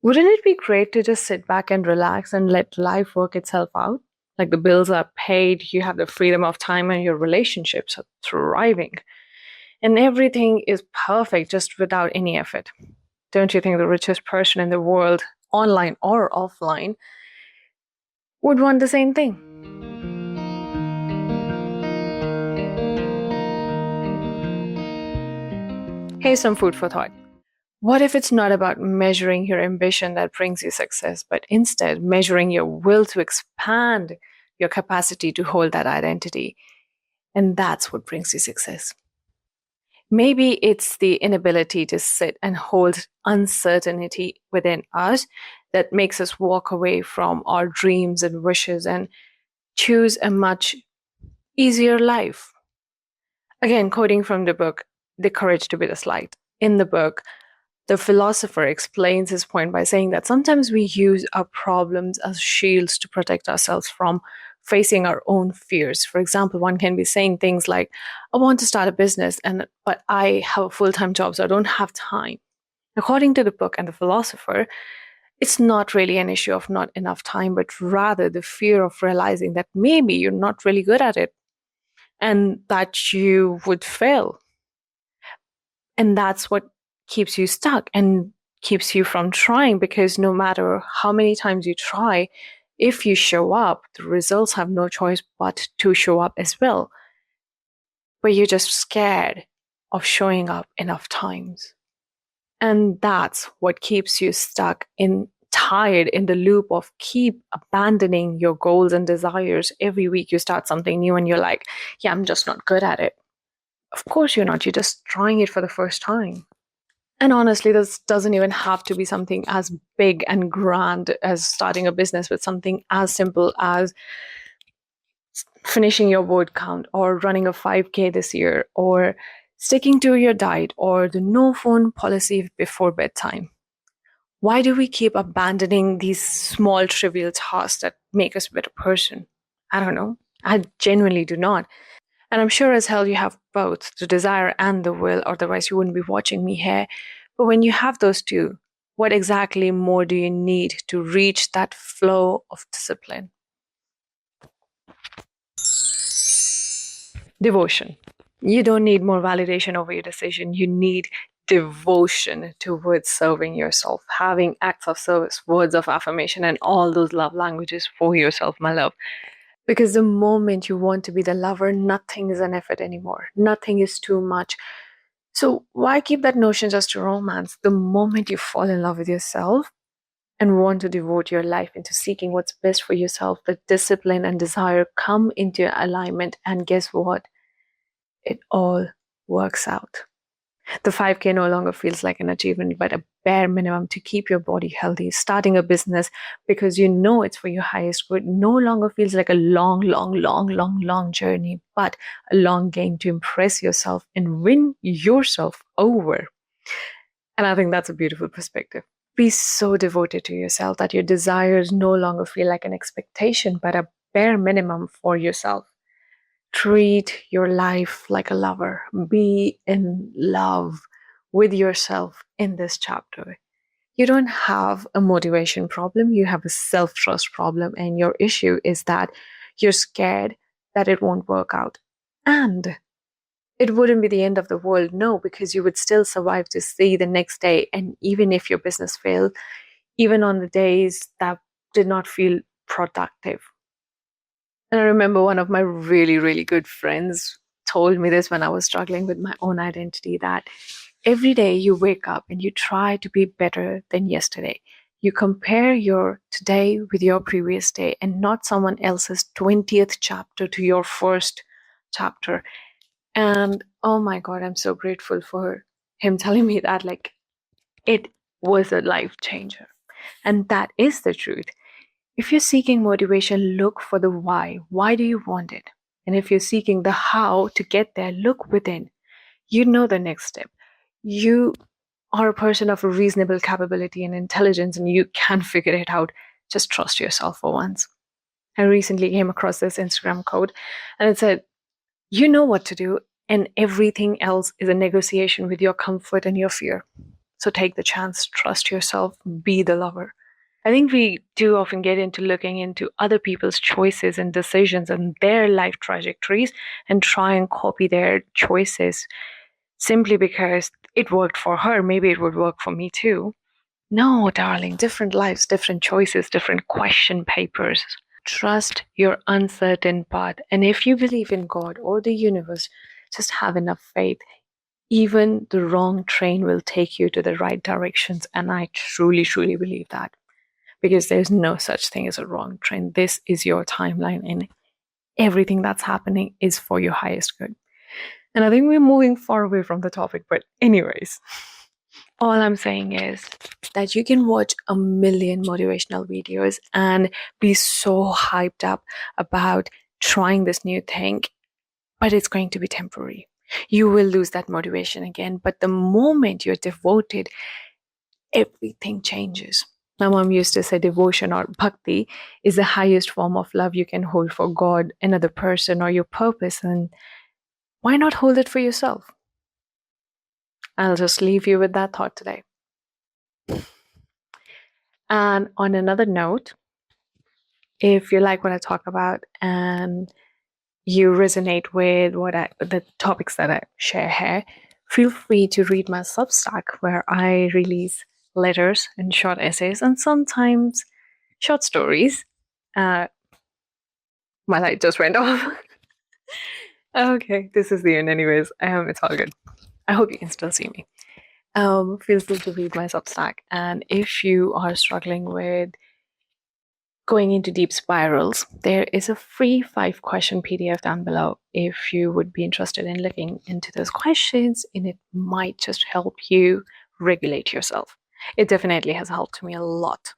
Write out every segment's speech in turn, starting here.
Wouldn't it be great to just sit back and relax and let life work itself out? Like the bills are paid, you have the freedom of time, and your relationships are thriving. And everything is perfect just without any effort. Don't you think the richest person in the world, online or offline, would want the same thing? Here's some food for thought. What if it's not about measuring your ambition that brings you success, but instead measuring your will to expand your capacity to hold that identity? And that's what brings you success. Maybe it's the inability to sit and hold uncertainty within us that makes us walk away from our dreams and wishes and choose a much easier life. Again, quoting from the book, The Courage to be the Slight. In the book, the philosopher explains his point by saying that sometimes we use our problems as shields to protect ourselves from facing our own fears. For example, one can be saying things like, I want to start a business, but I have a full-time job, so I don't have time. According to the book and the philosopher, it's not really an issue of not enough time, but rather the fear of realizing that maybe you're not really good at it and that you would fail. And that's what keeps you stuck and keeps you from trying, because no matter how many times you try, if you show up, the results have no choice but to show up as well. But you're just scared of showing up enough times. And that's what keeps you stuck tired in the loop of keep abandoning your goals and desires. Every week you start something new and you're like, yeah, I'm just not good at it. Of course you're not. You're just trying it for the first time. And honestly, this doesn't even have to be something as big and grand as starting a business, but something as simple as finishing your word count or running a 5K this year or sticking to your diet or the no phone policy before bedtime. Why do we keep abandoning these small, trivial tasks that make us a better person? I don't know. I genuinely do not. And I'm sure as hell you have both the desire and the will, otherwise, you wouldn't be watching me here. But when you have those two, what exactly more do you need to reach that flow of discipline? Devotion. You don't need more validation over your decision. You need devotion towards serving yourself, having acts of service, words of affirmation, and all those love languages for yourself, my love. Because the moment you want to be the lover, nothing is an effort anymore. Nothing is too much. So why keep that notion just to romance? The moment you fall in love with yourself and want to devote your life into seeking what's best for yourself, the discipline and desire come into alignment. And guess what? It all works out. The 5K no longer feels like an achievement, but a bare minimum to keep your body healthy. Starting a business because you know it's for your highest good no longer feels like a long journey, but a long game to impress yourself and win yourself over. And I think that's a beautiful perspective. Be so devoted to yourself that your desires no longer feel like an expectation, but a bare minimum for yourself. Treat your life like a lover. Be in love with yourself in this chapter. You don't have a motivation problem, you have a self trust problem. And your issue is that you're scared that it won't work out. And it wouldn't be the end of the world, no, because you would still survive to see the next day. And even if your business failed, even on the days that did not feel productive. And I remember one of my really good friends told me this when I was struggling with my own identity, that every day you wake up and you try to be better than yesterday. You compare your today with your previous day and not someone else's 20th chapter to your first chapter. And oh my God, I'm so grateful for him telling me that. Like, it was a life changer. And that is the truth. If you're seeking motivation, look for the why. Why do you want it? And if you're seeking the how to get there, look within. You know the next step. You are a person of a reasonable capability and intelligence, and you can figure it out. Just trust yourself for once. I recently came across this Instagram quote, and it said, you know what to do, and everything else is a negotiation with your comfort and your fear. So take the chance, trust yourself, be the lover. I think we do often get into looking into other people's choices and decisions and their life trajectories and try and copy their choices simply because it worked for her. Maybe it would work for me too. No, darling, different lives, different choices, different question papers. Trust your uncertain path. And if you believe in God or the universe, just have enough faith. Even the wrong train will take you to the right directions. And I truly, truly believe that because there's no such thing as a wrong train. This is your timeline, and everything that's happening is for your highest good. And I think we're moving far away from the topic, but, anyways, all I'm saying is that you can watch a million motivational videos and be so hyped up about trying this new thing, but it's going to be temporary. You will lose that motivation again. But the moment you're devoted, everything changes. My mom used to say devotion or bhakti is the highest form of love you can hold for God, another person, or your purpose. And why not hold it for yourself? I'll just leave you with that thought today. And on another note, if you like what I talk about and you resonate with the topics that I share here, feel free to read my Substack where I release letters and short essays and sometimes short stories. Uh, my light just went off. Okay, this is the end, anyways. It's all good. I hope you can still see me. Feel free to read my Substack, and if you are struggling with going into deep spirals, there is a free 5-question PDF down below if you would be interested in looking into those questions, and it might just help you regulate yourself. It definitely has helped me a lot.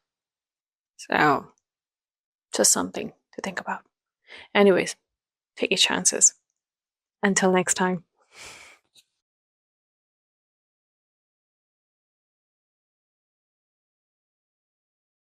So, just something to think about. Anyways, take your chances. Until next time.